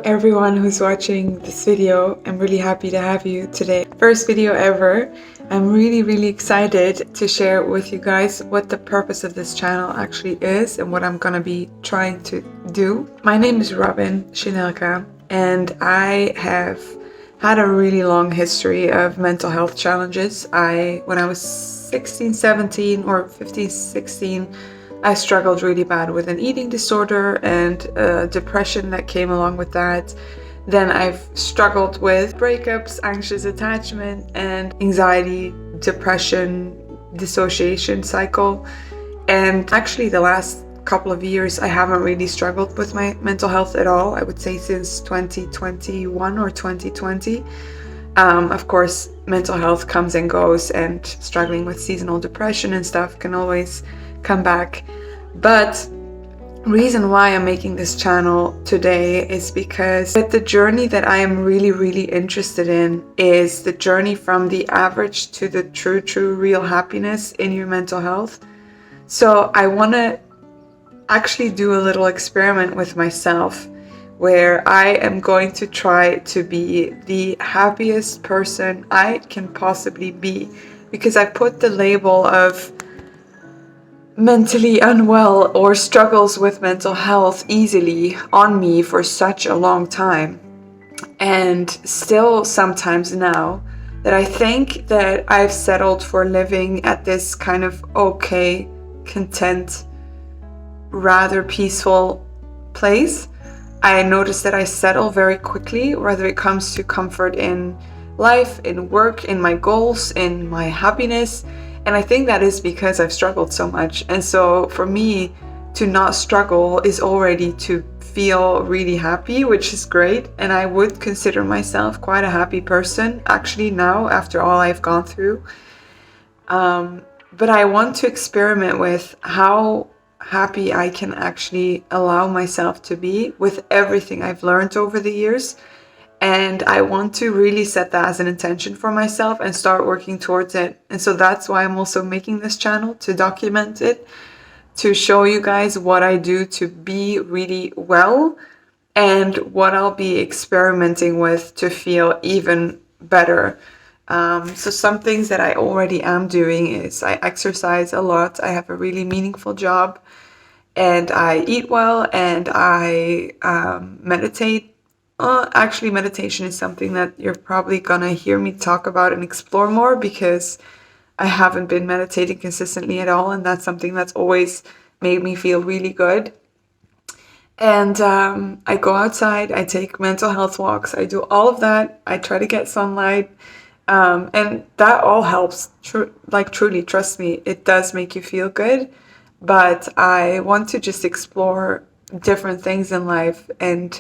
everyone who's watching this video. I'm really happy to have you today. First video ever. I'm really excited to share with you guys what the purpose of this channel actually is and what I'm gonna be trying to do. My name is Robin Shinelka, and I have had a really long history of mental health challenges. When I was 16, 17 or 15, 16, I struggled really bad with an eating disorder and depression that came along with that. Then I've struggled with breakups, anxious attachment, and anxiety, depression, dissociation cycle. And actually the last couple of years, I haven't really struggled with my mental health at all. I would say since 2021 or 2020. Of course, mental health comes and goes, and struggling with seasonal depression and stuff can always come back. But reason why I'm making this channel today is because the journey that I am really interested in is the journey from the average to the true real happiness in your mental health. So I want to actually do a little experiment with myself where I am going to try to be the happiest person I can possibly be, because I put the label of mentally unwell or struggles with mental health easily on me for such a long time, and still sometimes now, that I think that I've settled for living at this kind of okay, content, rather peaceful place. I notice that I settle very quickly, whether it comes to comfort in life, in work, in my goals, in my happiness. And I think that is because I've struggled so much. And so for me, to not struggle is already to feel really happy, which is great. And I would consider myself quite a happy person, actually, now, after all I've gone through. But I want to experiment with how happy I can actually allow myself to be with everything I've learned over the years. And I want to really set that as an intention for myself and start working towards it. And so that's why I'm also making this channel, to document it, to show you guys what I do to be really well and what I'll be experimenting with to feel even better. So some things that I already am doing is I exercise a lot. I have a really meaningful job, and I eat well, and I meditate. Actually, meditation is something that you're probably gonna hear me talk about and explore more, because I haven't been meditating consistently at all, and that's something that's always made me feel really good. And I go outside, I take mental health walks, I do all of that. I try to get sunlight, and that all helps. Truly, trust me, it does make you feel good. But I want to just explore different things in life and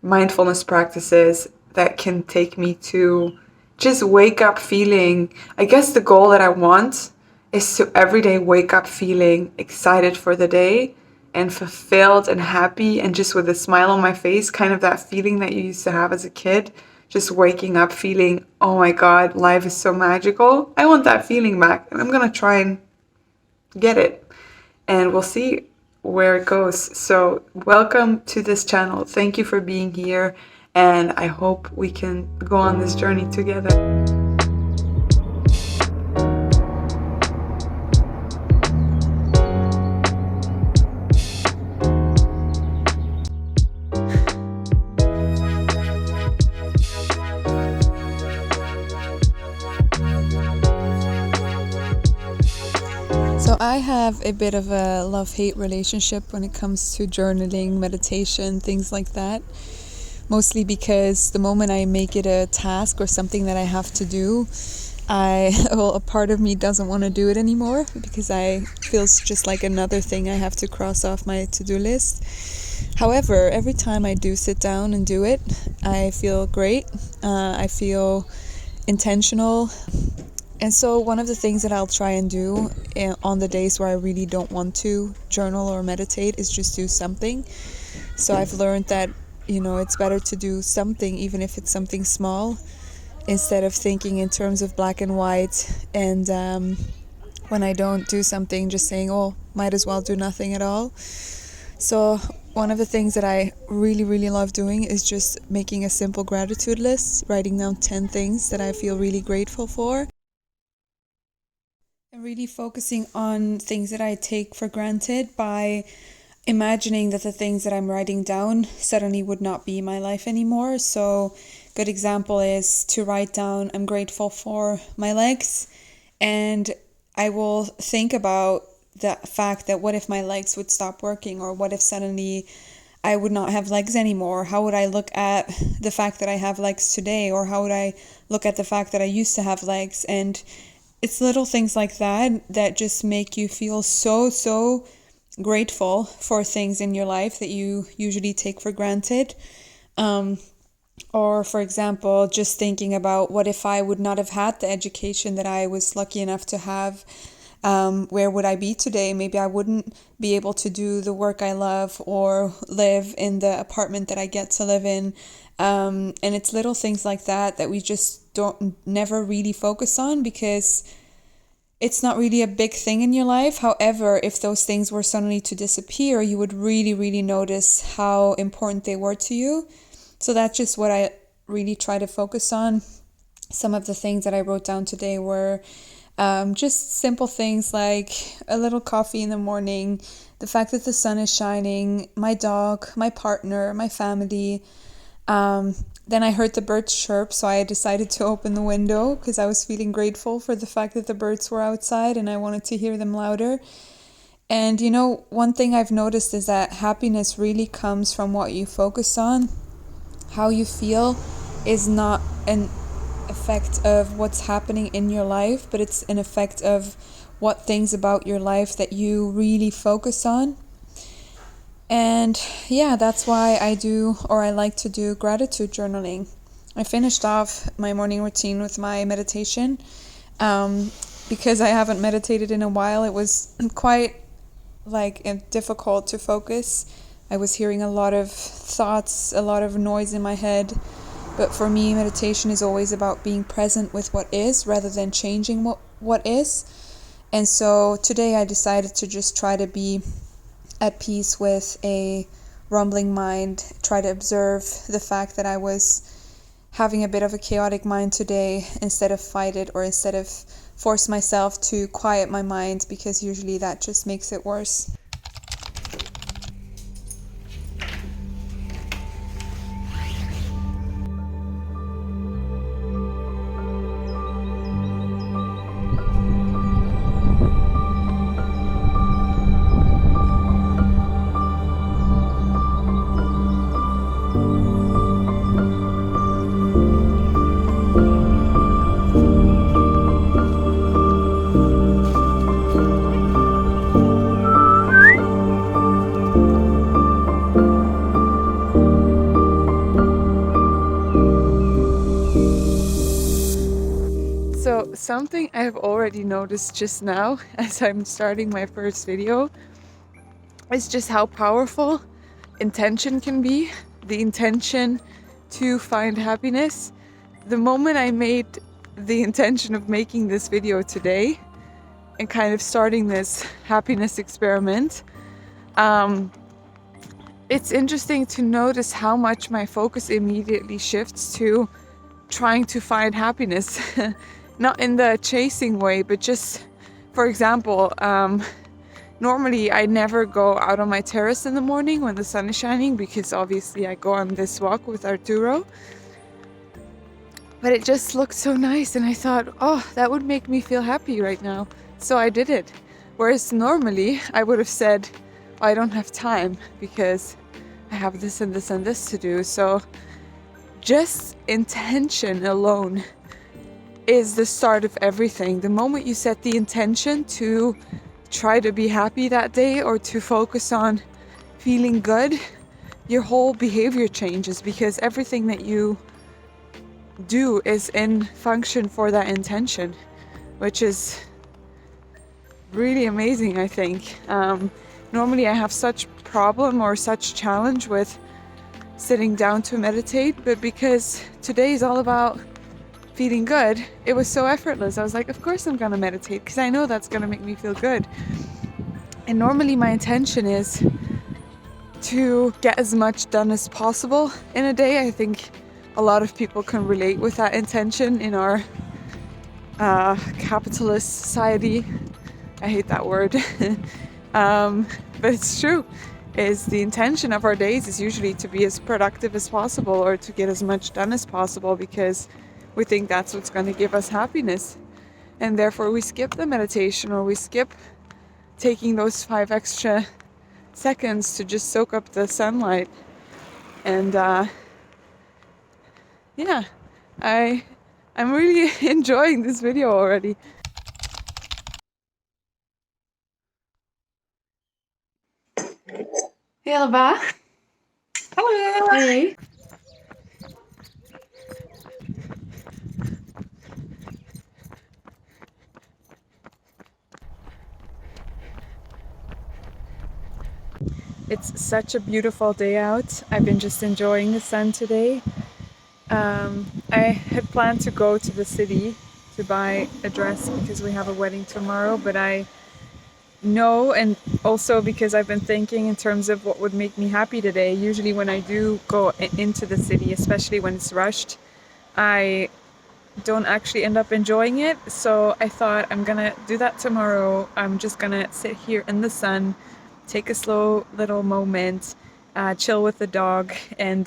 mindfulness practices that can take me to just wake up feeling, I guess the goal that I want is to every day wake up feeling excited for the day and fulfilled and happy and just with a smile on my face, kind of that feeling that you used to have as a kid, just waking up feeling, oh my God, life is so magical. I want that feeling back, and I'm gonna try and get it, and we'll see where it goes. So welcome to this channel. Thank you for being here, and I hope we can go on this journey together. So I have a bit of a love-hate relationship when it comes to journaling, meditation, things like that. Mostly because the moment I make it a task or something that I have to do, a part of me doesn't want to do it anymore, because it feels just like another thing I have to cross off my to-do list. However, every time I do sit down and do it, I feel great. I feel intentional. And so one of the things that I'll try and do on the days where I really don't want to journal or meditate is just do something. So I've learned that, it's better to do something, even if it's something small, instead of thinking in terms of black and white. And when I don't do something, just saying, oh, might as well do nothing at all. So one of the things that I really, really love doing is just making a simple gratitude list, writing down 10 things that I feel really grateful for, and really focusing on things that I take for granted by imagining that the things that I'm writing down suddenly would not be my life anymore. So good example is to write down I'm grateful for my legs, and I will think about the fact that what if my legs would stop working, or what if suddenly I would not have legs anymore? How would I look at the fact that I have legs today, or how would I look at the fact that I used to have legs? And it's little things like that that just make you feel so grateful for things in your life that you usually take for granted. Or, for example, just thinking about what if I would not have had the education that I was lucky enough to have? Where would I be today? Maybe I wouldn't be able to do the work I love or live in the apartment that I get to live in. And it's little things like that that we just don't never really focus on because it's not really a big thing in your life. However, if those things were suddenly to disappear, you would really, really notice how important they were to you. So that's just what I really try to focus on. Some of the things that I wrote down today were just simple things like a little coffee in the morning, the fact that the sun is shining, my dog, my partner, my family. Then I heard the birds chirp, so I decided to open the window because I was feeling grateful for the fact that the birds were outside and I wanted to hear them louder. And you know, one thing I've noticed is that happiness really comes from what you focus on. How you feel is not an effect of what's happening in your life, but it's an effect of what things about your life that you really focus on. And yeah, that's why I like to do gratitude journaling. I finished off my morning routine with my meditation. Because I haven't meditated in a while, it was quite difficult to focus. I was hearing a lot of thoughts, a lot of noise in my head. But for me, meditation is always about being present with what is rather than changing what is. And so today I decided to just try to be at peace with a rumbling mind, try to observe the fact that I was having a bit of a chaotic mind today instead of fight it, or instead of force myself to quiet my mind, because usually that just makes it worse. So something I've already noticed just now as I'm starting my first video is just how powerful intention can be. The intention to find happiness. The moment I made the intention of making this video today and kind of starting this happiness experiment, it's interesting to notice how much my focus immediately shifts to trying to find happiness. Not in the chasing way, but just, for example, normally I never go out on my terrace in the morning when the sun is shining, because obviously I go on this walk with Arturo. But it just looked so nice, and I thought, oh, that would make me feel happy right now. So I did it. Whereas normally I would have said, oh, I don't have time because I have this and this and this to do. So just intention alone is the start of everything. The moment you set the intention to try to be happy that day, or to focus on feeling good, your whole behavior changes, because everything that you do is in function for that intention, which is really amazing, I think. Normally I have such problem or such challenge with sitting down to meditate, but because today is all about feeling good, it was so effortless. I was like, of course I'm gonna meditate, because I know that's gonna make me feel good. And normally my intention is to get as much done as possible in a day. I think a lot of people can relate with that intention in our capitalist society. I hate that word. But it's true. Is the intention of our days is usually to be as productive as possible or to get as much done as possible because we think that's what's going to give us happiness. And therefore we skip the meditation or we skip taking those 5 extra seconds to just soak up the sunlight. And yeah, I'm really enjoying this video already. Hey, Alba. Hello! Hey. It's such a beautiful day out. I've been just enjoying the sun today. I had planned to go to the city to buy a dress because we have a wedding tomorrow, but I know, and also because I've been thinking in terms of what would make me happy today. Usually when I do go into the city, especially when it's rushed, I don't actually end up enjoying it. So I thought I'm gonna do that tomorrow. I'm just gonna sit here in the sun, take a slow little moment, chill with the dog, and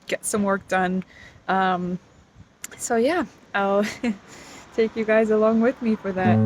get some work done. So yeah, I'll take you guys along with me for that.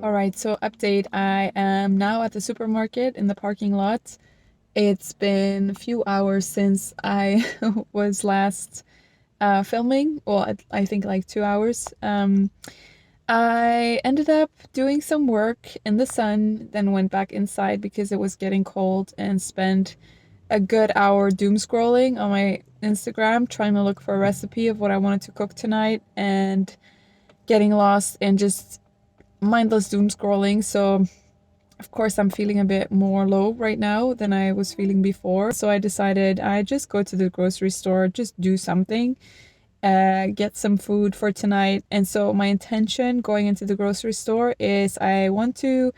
Alright, so update. I am now at the supermarket in the parking lot. It's been a few hours since I was last filming. Well, I think like 2 hours. I ended up doing some work in the sun, then went back inside because it was getting cold and spent a good hour doom scrolling on my Instagram trying to look for a recipe of what I wanted to cook tonight and getting lost in just mindless doom scrolling. So of course I'm feeling a bit more low right now than I was feeling before. So I decided I'd just go to the grocery store, just do something, get some food for tonight. And so my intention going into the grocery store is I want to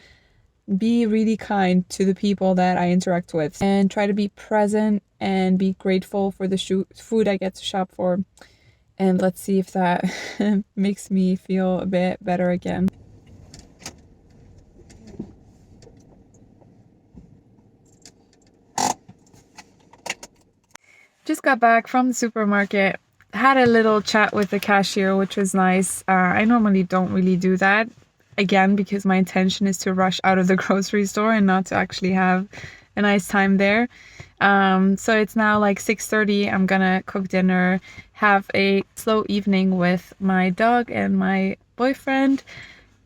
be really kind to the people that I interact with and try to be present and be grateful for the food I get to shop for. And let's see if that makes me feel a bit better again. Just got back from the supermarket, had a little chat with the cashier, which was nice. I normally don't really do that, again, because my intention is to rush out of the grocery store and not to actually have a nice time there. So it's now like 6:30. I'm gonna cook dinner, have a slow evening with my dog and my boyfriend,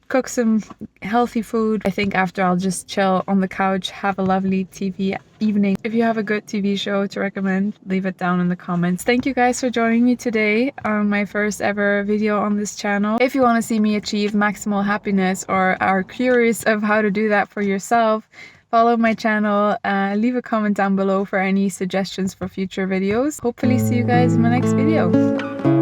cook some healthy food. I think after I'll just chill on the couch, have a lovely TV evening. If you have a good TV show to recommend, leave it down in the comments. Thank you guys for joining me today on my first ever video on this channel. If you want to see me achieve maximal happiness or are curious of how to do that for yourself, follow my channel, leave a comment down below for any suggestions for future videos. Hopefully see you guys in my next video.